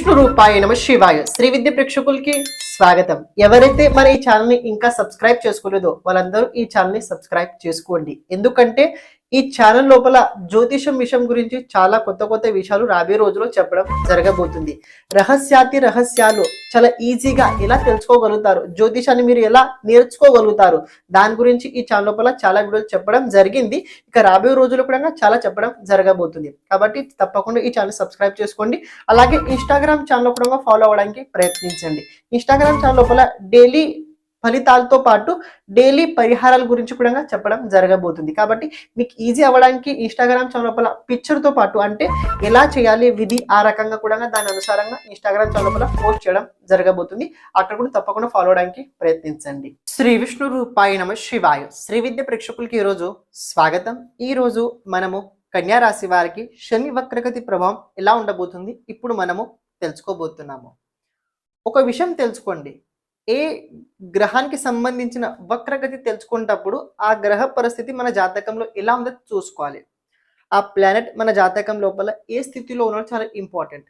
విష్ణు రూపాయ నమ శివాయ శ్రీ విద్య ప్రేక్షకులకి స్వాగతం. ఎవరైతే మన ఈ ఛానల్ ని ఇంకా సబ్స్క్రైబ్ చేసుకోలేదో వాళ్ళందరూ ఈ ఛానల్ ని సబ్స్క్రైబ్ చేసుకోండి. ఎందుకంటే ఈ ఛానల్ లోపల జ్యోతిషం విషయం గురించి చాలా కొత్త కొత్త విషయాలు రాబోయే రోజుల్లో చెప్పడం జరగబోతుంది. రహస్యాలు చాలా ఈజీగా ఎలా తెలుసుకోగలుగుతారు, జ్యోతిషాన్ని మీరు ఎలా నేర్చుకోగలుగుతారు, దాని గురించి ఈ ఛానల్ లోపల చాలా వీడియోలు చెప్పడం జరిగింది. ఇక రాబోయే రోజుల్లో కూడా చాలా చెప్పడం జరగబోతుంది. కాబట్టి తప్పకుండా ఈ ఛానల్ సబ్స్క్రైబ్ చేసుకోండి. అలాగే ఇన్స్టాగ్రామ్ ఛానల్ కూడా ఫాలో అవ్వడానికి ప్రయత్నించండి. ఇన్స్టాగ్రామ్ ఛానల్ లోపల డైలీ ఫలితాలతో పాటు డైలీ పరిహారాల గురించి కూడా చెప్పడం జరగబోతుంది. కాబట్టి మీకు ఈజీ అవ్వడానికి ఇన్స్టాగ్రామ్ ఛానల్ లోపల పిక్చర్తో పాటు అంటే ఎలా చేయాలి విధి ఆ రకంగా కూడా దాని అనుసారంగా ఇన్స్టాగ్రామ్ ఛానల్ లోపల పోస్ట్ చేయడం జరగబోతుంది. అక్కడ కూడా తప్పకుండా ఫాలో అవడానికి ప్రయత్నించండి. శ్రీ విష్ణు రూపాయ నమ శివాయ శ్రీ విద్య ప్రేక్షకులకి ఈరోజు స్వాగతం. ఈ రోజు మనము కన్యా రాశి వారికి శని వక్రగతి ప్రభావం ఎలా ఉండబోతుంది ఇప్పుడు మనము తెలుసుకోబోతున్నాము. ఒక విషయం తెలుసుకోండి, ఏ గ్రహానికి సంబంధించిన వక్రగతి తెలుసుకున్నప్పుడు ఆ గ్రహ పరిస్థితి మన జాతకంలో ఎలా ఉందో చూసుకోవాలి. ఆ ప్లానెట్ మన జాతకం లోపల ఏ స్థితిలో ఉన్నాడో చాలా ఇంపార్టెంట్.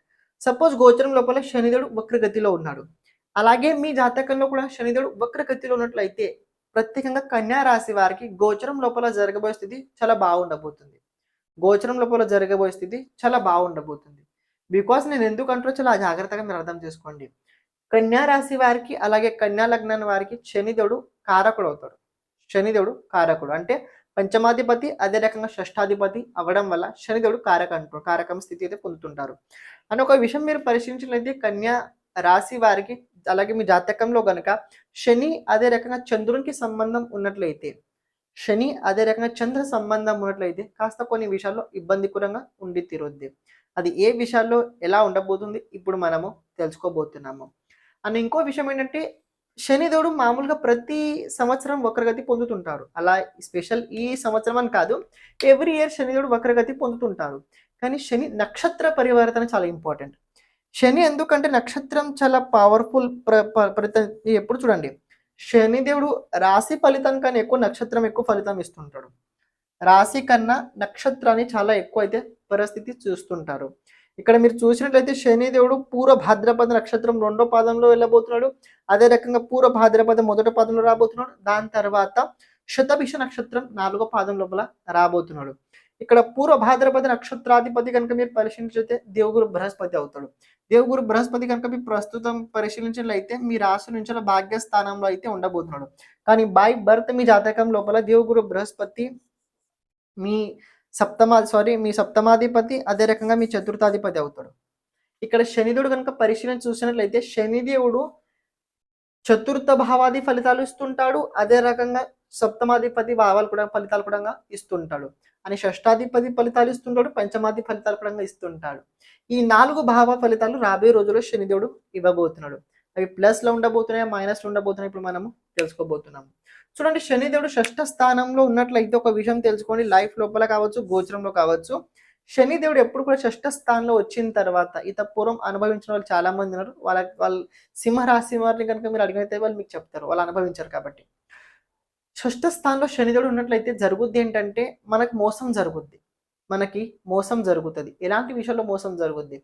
సపోజ్ గోచరం లోపల శనిదేవుడు వక్రగతిలో ఉన్నాడు, అలాగే మీ జాతకంలో కూడా శనిదేవుడు వక్రగతిలో ఉన్నట్లయితే ప్రత్యేకంగా కన్యా రాశి వారికి గోచరం లోపల జరగబోయే స్థితి చాలా బాగుండబోతుంది. గోచరం లోపల జరగబోయే స్థితి చాలా బాగుండబోతుంది. బికాస్ నేను ఎందుకు అంటారో చాలా జాగ్రత్తగా మీరు అర్థం చేసుకోండి. కన్యా రాశి వారికి అలాగే కన్యా లగ్నాన్ని వారికి శనిదేవుడు కారకుడు అవుతాడు. శనిదేవుడు కారకుడు అంటే పంచమాధిపతి, అదే రకంగా షష్టాధిపతి అవ్వడం వల్ల శనిదేవుడు కారకం స్థితి అయితే పొందుతుంటారు. అని ఒక విషయం మీరు పరిశీలించినట్లయితే కన్యా రాశి వారికి అలాగే మీ జాతకంలో గనక శని అదే రకంగా చంద్రునికి సంబంధం ఉన్నట్లయితే చంద్ర సంబంధం ఉన్నట్లయితే కాస్త కొన్ని విషయాల్లో ఇబ్బందికరంగా ఉండి తీరుద్ది. అది ఏ విషయాల్లో ఎలా ఉండబోతుంది ఇప్పుడు మనము తెలుసుకోబోతున్నాము. అండ్ ఇంకో విషయం ఏంటంటే శనిదేవుడు మామూలుగా ప్రతి సంవత్సరం వక్రగతి పొందుతుంటారు. అలా స్పెషల్ ఈ సంవత్సరం అని కాదు, ఎవ్రీ ఇయర్ శనిదేవుడు వక్రగతి పొందుతుంటారు. కానీ శని నక్షత్ర పరివర్తన చాలా ఇంపార్టెంట్. శని ఎందుకంటే నక్షత్రం చాలా పవర్ఫుల్. ఎప్పుడు చూడండి, శనిదేవుడు రాశి ఫలితం కన్నా ఎక్కువ నక్షత్రం ఎక్కువ ఫలితం ఇస్తుంటాడు. రాశి కన్నా నక్షత్రాన్ని చాలా ఎక్కువ అయితే పరిస్థితి చూస్తుంటారు. ఇక్కడ మీరు చూసినట్లయితే శనిదేవుడు పూర్వ భాద్రపద నక్షత్రం 2వ పాదంలో వెళ్ళబోతున్నాడు. అదే రకంగా పూర్వ భాద్రపద 1వ పాదంలో రాబోతున్నాడు. దాని తర్వాత శతభిష నక్షత్రం 4వ పాదం లోపల రాబోతున్నాడు. ఇక్కడ పూర్వ భాద్రపద నక్షత్రాధిపతి కనుక మీరు పరిశీలించితే దేవుగురు బృహస్పతి అవుతాడు. దేవుగురు బృహస్పతి కనుక మీరు ప్రస్తుతం పరిశీలించినట్లయితే మీ రాశి నుంచి భాగ్యస్థానంలో అయితే ఉండబోతున్నాడు. కానీ బై బర్త్ మీ జాతకం లోపల దేవుగురు బృహస్పతి మీ సప్తమాధిపతి అదే రకంగా మీ చతుర్థాధిపతి అవుతాడు. ఇక్కడ శనిదేవుడు కనుక పరిశీలన చూసినట్లయితే శనిదేవుడు చతుర్థ భావాది ఫలితాలు ఇస్తుంటాడు. అదే రకంగా సప్తమాధిపతి ఫలితాలు కూడా ఇస్తుంటాడు. అని షష్టాధిపతి ఫలితాలు ఇస్తుంటాడు, పంచమాది ఫలితాలు కూడా ఇస్తుంటాడు. ఈ 4 భావ ఫలితాలు రాబోయే రోజుల్లో శనిదేవుడు ఇవ్వబోతున్నాడు. అవి ప్లస్ లో ఉండబోతున్నాయి, మైనస్ లో ఉండబోతున్నాయి, ఇప్పుడు మనము తెలుసుకోబోతున్నాము. చూడండి, శనిదేవుడు షష్ఠ స్థానంలో ఉన్నట్లయితే ఒక విషయం తెలుసుకోండి, లైఫ్ లోపల కావచ్చు గోచరంలో కావచ్చు, శనిదేవుడు ఎప్పుడు కూడా షష్ఠ స్థానంలో వచ్చిన తర్వాత పూర్వం అనుభవించిన వాళ్ళు చాలా మంది ఉన్నారు. వాళ్ళ సింహరాశి వారిని కనుక మీరు అడిగితే వాళ్ళు మీకు చెప్తారు, వాళ్ళు అనుభవించారు. కాబట్టి షష్ఠ స్థానంలో శనిదేవుడు ఉన్నట్లయితే జరుగుద్ది ఏంటంటే మనకి మోసం జరుగుతుంది. ఎలాంటి విషయంలో మోసం జరుగుద్ది,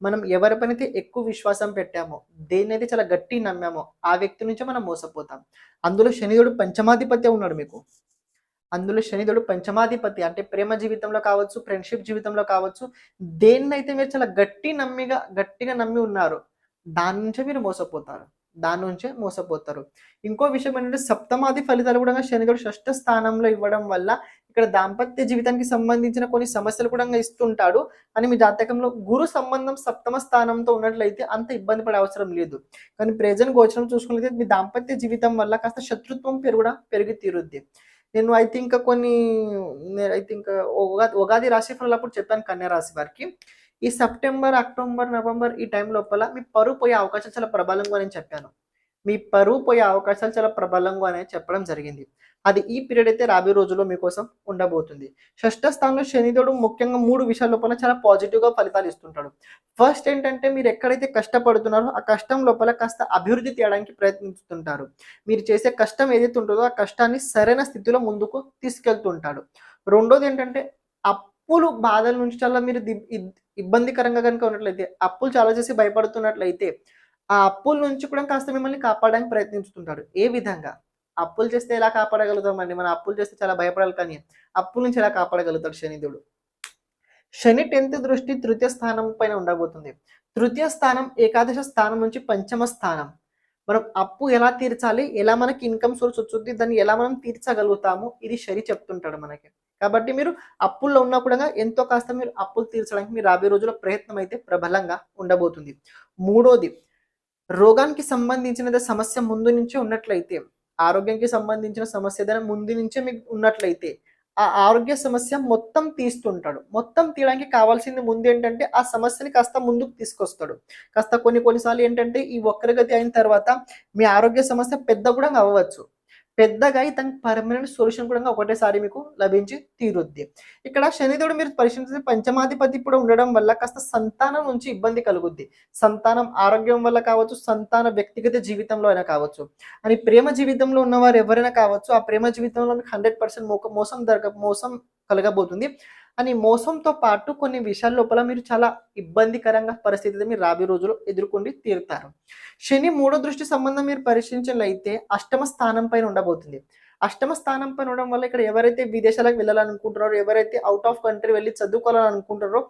మనం ఎవరిపైనైతే ఎక్కువ విశ్వాసం పెట్టామో, దేన్నైతే చాలా గట్టి నమ్మామో ఆ వ్యక్తి నుంచి మనం మోసపోతాం. అందులో శనిదేవుడు పంచమాధిపతి ఉన్నాడు మీకు. అంటే ప్రేమ జీవితంలో కావచ్చు, ఫ్రెండ్షిప్ జీవితంలో కావచ్చు, దేన్నైతే మీరు చాలా గట్టిగా నమ్మి ఉన్నారు దాని నుంచే మీరు మోసపోతారు. ఇంకో విషయం ఏంటంటే సప్తమాది ఫలితాలు కూడా శనిదేవుడు షష్ఠ స్థానంలో ఇవ్వడం వల్ల ఇక్కడ దాంపత్య జీవితానికి సంబంధించిన కొన్ని సమస్యలు కూడా ఇస్తుంటాడు. అని మీ జాతకంలో గురు సంబంధం సప్తమ స్థానంతో ఉన్నట్లయితే అంత ఇబ్బంది పడే అవసరం లేదు. కానీ ప్రెజెంట్ గోచరం చూసుకున్నట్లయితే మీ దాంపత్య జీవితం వల్ల కాస్త శత్రుత్వం పెరిగి తీరుద్ది. నేను ఐ థింక్ ఉగాది రాశి ఫలాలు అప్పుడు చెప్పాను కన్యా రాశి వారికి ఈ సెప్టెంబర్, అక్టోబర్, నవంబర్ ఈ టైం లోపల మీ పరువు పోయే అవకాశాలు చాలా ప్రబలంగా నేను చెప్పాను. మీ పరువు పోయే అవకాశాలు చాలా ప్రబలంగా అనేది చెప్పడం జరిగింది. అది ఈ పీరియడ్ అయితే రాబోయే రోజుల్లో మీకోసం ఉండబోతుంది. షష్ఠ స్థానంలో శనిదేవుడు ముఖ్యంగా 3 విషయాల లోపల చాలా పాజిటివ్గా ఫలితాలు ఇస్తుంటాడు. ఫస్ట్ ఏంటంటే మీరు ఎక్కడైతే కష్టపడుతున్నారో ఆ కష్టం లోపల కాస్త అభివృద్ధి చేయడానికి ప్రయత్నిస్తుంటారు. మీరు చేసే కష్టం ఏదైతే ఉంటుందో ఆ కష్టాన్ని సరైన స్థితిలో ముందుకు తీసుకెళ్తుంటాడు. రెండోది ఏంటంటే ఆ అప్పులు బాధల నుంచి చాలా మీరు ఇబ్బందికరంగా కనుక ఉన్నట్లయితే, అప్పులు చాలా చేసి భయపడుతున్నట్లయితే, ఆ అప్పుల నుంచి కూడా కాస్త మిమ్మల్ని కాపాడడానికి ప్రయత్నిస్తుంటాడు. ఏ విధంగా? అప్పులు చేస్తే ఎలా కాపాడగలుగుతామండి? మనం అప్పులు చేస్తే చాలా భయపడాలి కానీ, అప్పుల నుంచి ఎలా కాపాడగలుగుతాడు శనిదేవుడు? శని 10th దృష్టి తృతీయ స్థానం పైన ఉండబోతుంది. తృతీయ స్థానం ఏకాదశ స్థానం నుంచి పంచమ స్థానం. మనం అప్పు ఎలా తీర్చాలి? ఎలా మనకి ఇన్‌కమ్ సోర్స్ వచ్చుద్ది? దాన్ని ఎలా మనం తీర్చగలుగుతాము? ఇది శని చెప్తుంటాడు మనకి. కాబట్టి మీరు అప్పుల్లో ఉన్నా కూడంగా ఎంతో కాస్త మీరు అప్పులు తీర్చడానికి మీరు రాబోయే రోజుల్లో ప్రయత్నం అయితే ప్రబలంగా ఉండబోతుంది. మూడోది, రోగానికి సంబంధించిన సమస్య ముందు నుంచే ఉన్నట్లయితే, ఆరోగ్యానికి సంబంధించిన సమస్య ఏదైనా ముందు నుంచే మీకు ఉన్నట్లయితే, ఆ ఆరోగ్య సమస్య మొత్తం తీస్తుంటాడు. మొత్తం తీయడానికి కావాల్సింది ముందేంటంటే, ఆ సమస్యని కాస్త ముందుకు తీసుకొస్తాడు. కాస్త కొన్ని సార్లు ఏంటంటే, ఈ వక్రగతి అయిన తర్వాత మీ ఆరోగ్య సమస్య పెద్ద కూడా అవ్వవచ్చు. పెద్దగా అయి దానికి పర్మనెంట్ సొల్యూషన్ కూడా ఒకటేసారి మీకు లభించి తీరుద్ది. ఇక్కడ శనిదేవుడు మీరు పరిశీలిస్తే పంచమాధిపతి కూడా ఉండడం వల్ల కాస్త సంతానం నుంచి ఇబ్బంది కలుగుద్ది. సంతానం ఆరోగ్యం వల్ల కావచ్చు, సంతాన వ్యక్తిగత జీవితంలో అయినా కావచ్చు. అని ప్రేమ జీవితంలో ఉన్నవారు ఎవరైనా కావచ్చు, ఆ ప్రేమ జీవితంలో మీకు 100% మోసం కలగబోతుంది. అని మోసంతో పాటు కొన్ని విషయాల లోపల మీరు చాలా ఇబ్బందికరంగా పరిస్థితిని మీరు రాబోయే రోజుల్లో ఎదుర్కొని తీరుతారు. శని 3వ దృష్టి సంబంధం మీరు పరిశీలించినట్లయితే అష్టమ స్థానం పైన ఉండబోతుంది. అష్టమ స్థానం పైన ఉండడం వల్ల ఇక్కడ ఎవరైతే విదేశాలకు వెళ్ళాలనుకుంటున్నారో, ఎవరైతే ఔట్ ఆఫ్ కంట్రీ వెళ్ళి చదువుకోవాలనుకుంటున్నారో,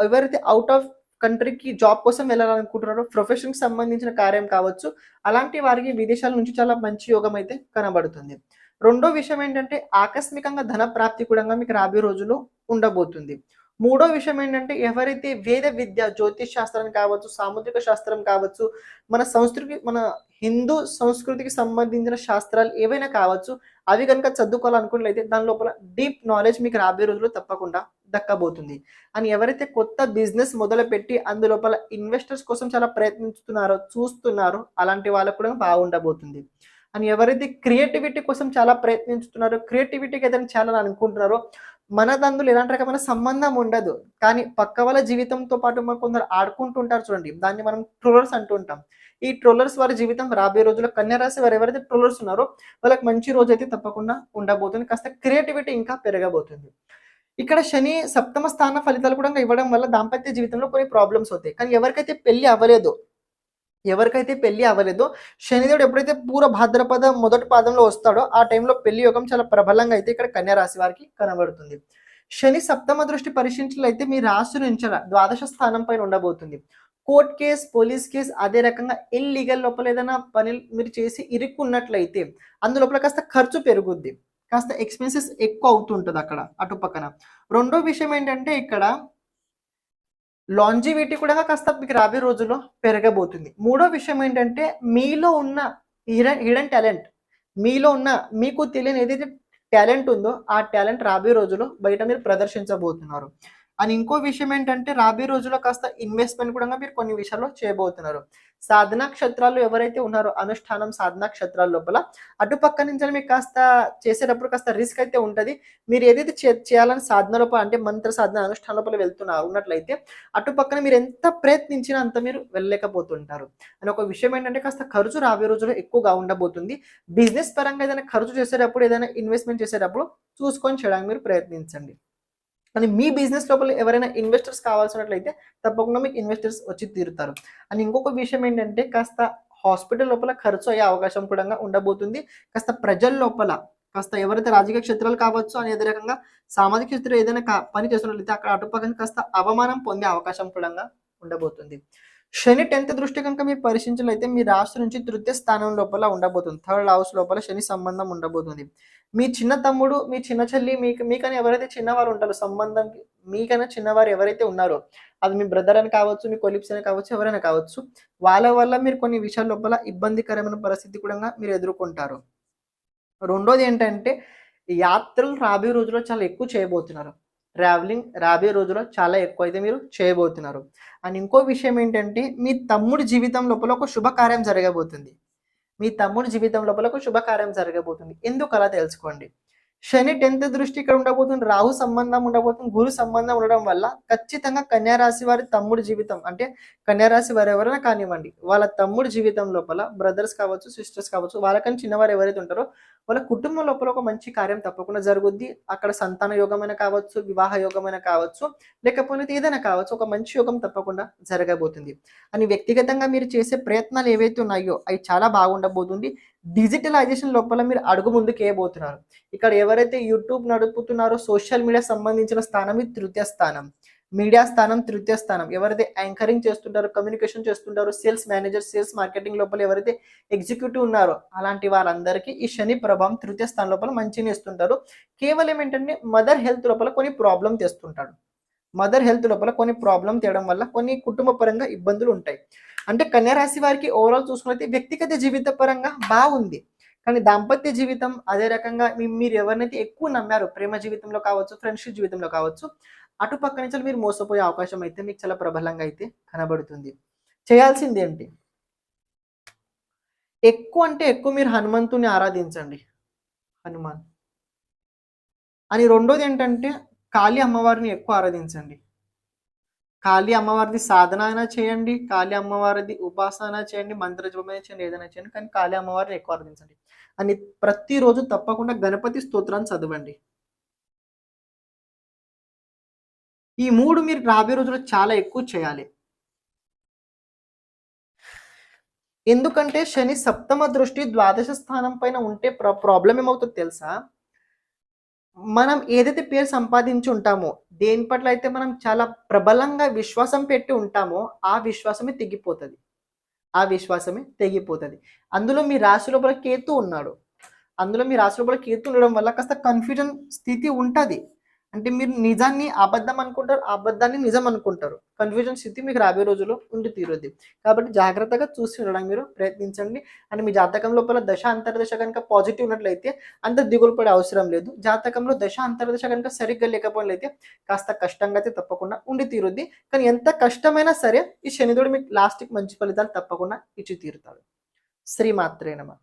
ఎవరైతే ఔట్ ఆఫ్ కంట్రీకి జాబ్ కోసం వెళ్ళాలనుకుంటున్నారో, ప్రొఫెషన్‌కి సంబంధించిన కార్యం కావచ్చు, అలాంటి వారికి విదేశాల నుంచి చాలా మంచి యోగం అయితే కనబడుతుంది. రెండో విషయం ఏంటంటే ఆకస్మికంగా ధన ప్రాప్తి కూడా మీకు రాబోయే రోజుల్లో ఉండబోతుంది. మూడో విషయం ఏంటంటే ఎవరైతే వేద విద్య, జ్యోతిష్ శాస్త్రం కావచ్చు, సాముద్రిక శాస్త్రం కావచ్చు, మన హిందూ సంస్కృతికి సంబంధించిన శాస్త్రాలు ఏవైనా కావచ్చు, అవి కనుక చదువుకోవాలనుకున్నట్లయితే దాని లోపల డీప్ నాలెడ్జ్ మీకు రాబోయే రోజుల్లో తప్పకుండా దక్కబోతుంది. అని ఎవరైతే కొత్త బిజినెస్ మొదలుపెట్టి అందులోపల ఇన్వెస్టర్స్ కోసం చాలా చూస్తున్నారో అలాంటి వాళ్ళకు కూడా బాగుండబోతుంది. అని ఎవరైతే క్రియేటివిటీ కోసం చాలా ప్రయత్నిస్తున్నారో, క్రియేటివిటీకి ఏదైనా చేయాలని మనదందులో ఎలాంటి రకమైన సంబంధం ఉండదు. కానీ పక్క వాళ్ళ జీవితంతో పాటు కొందరు ఆడుకుంటుంటారు చూడండి. దాన్ని మనం ట్రోలర్స్ అంటూ ఉంటాం. ఈ ట్రోలర్స్ వారి జీవితం రాబోయే రోజుల్లో కన్యా రాశి వారు ఎవరైతే ట్రోలర్స్ ఉన్నారో వాళ్ళకి మంచి రోజైతే తప్పకుండా ఉండబోతుంది. కాస్త క్రియేటివిటీ ఇంకా పెరగబోతుంది. ఇక్కడ శని సప్తమ స్థాన ఫలితాలు కూడా ఇవ్వడం వల్ల దాంపత్య జీవితంలో కొన్ని ప్రాబ్లమ్స్ అవుతాయి. కానీ ఎవరికైతే పెళ్లి అవ్వలేదో శనిదేవుడు ఎప్పుడైతే పూర్వ భాద్రపద మొదటి పాదంలో వస్తాడో ఆ టైంలో పెళ్లి యోగం చాలా ప్రబలంగా అయితే ఇక్కడ కన్యా రాశి వారికి కనబడుతుంది. శని సప్తమ దృష్టి పరిశీలించినట్లయితే మీ రాశి నుంచి ద్వాదశ స్థానం పైన ఉండబోతుంది. కోర్ట్ కేస్, పోలీస్ కేస్, అదే రకంగా ఇల్లీగల్ లోపల ఏదైనా పని మీరు చేసి ఇరుక్కున్నట్లయితే అందులోపల కాస్త ఖర్చు పెరుగుద్ది, కాస్త ఎక్స్పెన్సెస్ ఎక్కువ అవుతుంటుంది అక్కడ అటు పక్కన. రెండో విషయం ఏంటంటే ఇక్కడ లాంజివిటీ కూడా కాస్త మీకు రాబోయే రోజుల్లో పెరగబోతుంది. మూడో విషయం ఏంటంటే మీలో ఉన్న హిడెన్ టాలెంట్, మీలో ఉన్న మీకు తెలియని ఏదైతే టాలెంట్ ఉందో ఆ టాలెంట్ రాబోయే రోజుల్లో బయట మీరు ప్రదర్శించబోతున్నారు. అని ఇంకో విషయం ఏంటంటే రాబోయే రోజుల్లో కాస్త ఇన్వెస్ట్మెంట్ కూడా మీరు కొన్ని విషయాల్లో చేయబోతున్నారు. సాధనా క్షేత్రాలు ఎవరైతే ఉన్నారో అనుష్ఠానం సాధనా క్షేత్రాల లోపల అటుపక్క నుంచి మీకు కాస్త చేసేటప్పుడు కాస్త రిస్క్ అయితే ఉంటుంది. మీరు ఏదైతే చేయాలని సాధన లోపల అంటే మంత్ర సాధన అనుష్ఠాన లోపల ఉన్నట్లయితే అటుపక్కన మీరు ఎంత ప్రయత్నించినా అంత మీరు వెళ్ళలేకపోతుంటారు. అని ఒక విషయం ఏంటంటే కాస్త ఖర్చు రాబోయే రోజుల్లో ఎక్కువగా ఉండబోతుంది. బిజినెస్ పరంగా ఏదైనా ఖర్చు చేసేటప్పుడు, ఏదైనా ఇన్వెస్ట్మెంట్ చేసేటప్పుడు చూసుకొని చేయడానికి మీరు ప్రయత్నించండి. అని మీ బిజినెస్ లోపల ఎవరైనా ఇన్వెస్టర్స్ కావాల్సినట్లయితే తప్పకుండా మీకు ఇన్వెస్టర్స్ వచ్చి తీరుతారు. అని ఇంకొక విషయం ఏంటంటే కాస్త హాస్పిటల్ లోపల ఖర్చు అయ్యే అవకాశం కూడా ఉండబోతుంది. కాస్త ప్రజల లోపల కాస్త ఎవరైతే రాజకీయ క్షేత్రాలు కావచ్చు అని అదే రకంగా సామాజిక క్షేత్రం ఏదైనా పని చేస్తున్నట్లయితే అక్కడ అటుపక్కన కాస్త అవమానం పొందే అవకాశం కూడా ఉండబోతుంది. శని 10th దృష్టి కనుక మీరు పరిశీలించినట్లయితే మీ రాశి నుంచి తృతీయ స్థానం లోపల ఉండబోతుంది. 3rd హౌస్ లోపల శని సంబంధం ఉండబోతుంది. మీ చిన్న తమ్ముడు, మీ చిన్న చెల్లి, మీకని ఎవరైతే చిన్నవారు ఉంటారో సంబంధంకి మీకైనా చిన్నవారు ఎవరైతే ఉన్నారో అది మీ బ్రదర్ అని కావచ్చు, మీ కొలీగ్స్ అని కావచ్చు, ఎవరైనా కావచ్చు, వాళ్ళ వల్ల మీరు కొన్ని విషయాల లోపల ఇబ్బందికరమైన పరిస్థితి కూడా మీరు ఎదుర్కొంటారు. రెండోది ఏంటంటే యాత్రలు రాబోయే రోజుల్లో చాలా ఎక్కువ చేయబోతున్నారు. ట్రావెలింగ్ రాబోయే రోజుల్లో చాలా ఎక్కువ అయితే మీరు చేయబోతున్నారు. అండ్ ఇంకో విషయం ఏంటంటే మీ తమ్ముడి జీవితం లోపల ఒక శుభకార్యం జరగబోతుంది. మీ తమ్ముడి జీవితం లోపల ఒక శుభకార్యం జరగబోతుంది. ఎందుకు అలా తెలుసుకోండి. శని 10th దృష్టి ఇక్కడ ఉండబోతుంది, రాహు సంబంధం ఉండబోతుంది, గురు సంబంధం ఉండడం వల్ల ఖచ్చితంగా కన్యా రాశి వారి తమ్ముడి జీవితం అంటే కన్యా రాశి వారు ఎవరైనా కానివ్వండి వాళ్ళ తమ్ముడి జీవితం లోపల బ్రదర్స్ కావచ్చు, సిస్టర్స్ కావచ్చు, వాళ్ళకని చిన్నవారు ఎవరైతే ఉంటారో వాళ్ళ కుటుంబం లోపల ఒక మంచి కార్యం తప్పకుండా జరుగుద్ది. అక్కడ సంతాన యోగమైనా కావచ్చు, వివాహ యోగమైనా కావచ్చు, లేకపోతే ఏదైనా కావచ్చు, ఒక మంచి యోగం తప్పకుండా జరగబోతుంది. అని వ్యక్తిగతంగా మీరు చేసే ప్రయత్నాలు ఏవైతే ఉన్నాయో అవి చాలా బాగుండబోతుంది. డిజిటలైజేషన్ లోపల మీరు అడుగు ముందుకేయబోతున్నారు. ఇక్కడ ఎవరైతే యూట్యూబ్ నడుపుతున్నారో సోషల్ మీడియా సంబంధించిన స్థానం ఇది తృతీయ స్థానం. మీడియా స్థానం తృతీయ స్థానం. ఎవరైతే యాంకరింగ్ చేస్తుంటారో, కమ్యూనికేషన్ చేస్తుంటారో, సేల్స్ మేనేజర్, సేల్స్ మార్కెటింగ్ లోపల ఎవరైతే ఎగ్జిక్యూటివ్ ఉన్నారో అలాంటి వారందరికీ ఈ శని ప్రభావం తృతీయ స్థానం లోపల మంచిని ఇస్తుంటారు. కేవలం ఏంటంటే మదర్ హెల్త్ లోపల కొన్ని ప్రాబ్లం తెస్తుంటాడు. మదర్ హెల్త్ లోపల కొన్ని ప్రాబ్లం తేవడం వల్ల కొన్ని కుటుంబ పరంగా ఇబ్బందులు ఉంటాయి. అంటే కన్యా రాశి వారికి ఓవరాల్ చూసుకున్నట్లయితే వ్యక్తిగత జీవిత పరంగా బాగుంది. కానీ దాంపత్య జీవితం అదే రకంగా మీరు ఎవరినైతే ఎక్కువ నమ్మారో ప్రేమ జీవితంలో కావచ్చు, ఫ్రెండ్షిప్ జీవితంలో కావచ్చు, అటు పక్క నుంచి మీరు మోసపోయే అవకాశం అయితే మీకు చాలా ప్రబలంగా అయితే కనబడుతుంది. చేయాల్సింది ఏంటి? ఎక్కువ అంటే ఎక్కువ మీరు హనుమంతుని ఆరాధించండి. హనుమాన్ అని. రెండోది ఏంటంటే కాళీ అమ్మవారిని ఎక్కువ ఆరాధించండి. కాళీ అమ్మవారిది సాధన అయినా చేయండి, కాళీ అమ్మవారిది ఉపాసన చేయండి, మంత్రజపమైనా చేయండి, ఏదైనా చేయండి, కానీ కాళీ అమ్మవారిని ఎక్కువ ఆరాధించండి. అని ప్రతిరోజు తప్పకుండా గణపతి స్తోత్రాన్ని చదవండి. ఈ 3 మీరు రాబోయే రోజుల్లో చాలా ఎక్కువ చేయాలి. ఎందుకంటే శని సప్తమ దృష్టి ద్వాదశ స్థానం పైన ఉంటే ప్రాబ్లం ఏమవుతుందో తెలుసా? మనం ఏదైతే పేరు సంపాదించి ఉంటామో, దేని పట్ల అయితే మనం చాలా ప్రబలంగా విశ్వాసం పెట్టి ఉంటామో ఆ విశ్వాసమే తెగిపోతది. ఆ విశ్వాసమే తెగిపోతది. అందులో మీ రాశి లోపల కేతు ఉన్నాడు. అందులో మీ రాశి లోపల కేతు ఉండడం వల్ల కాస్త కన్‌ఫ్యూజన్ స్థితి ఉంటది. అంటే మీరు నిజాన్ని అబద్ధం అనుకుంటారు, అబద్ధాన్ని నిజం అనుకుంటారు. కన్‌ఫ్యూజన్ స్థితి మీకు రాబోయే రోజుల్లో ఉండి తీరుద్ది. కాబట్టి జాగ్రత్తగా చూసి ఉండడానికి మీరు ప్రయత్నించండి. అండ్ మీ జాతకం లోపల దశ, అంతర్దశ గనుక పాజిటివ్ ఉన్నట్లయితే అంత దిగులు పడే అవసరం లేదు. జాతకంలో దశ, అంతర్దశ గనుక సరిగ్గా లేకపోయినట్లయితే కాస్త కష్టంగా అయితే తప్పకుండా ఉండి తీరుద్ది. కానీ ఎంత కష్టమైనా సరే ఈ శనిదేవుడు మీకు లాస్ట్‌కి మంచి ఫలితాలు తప్పకుండా ఇచ్చి తీరుతాడు. శ్రీమాత్రే నమః.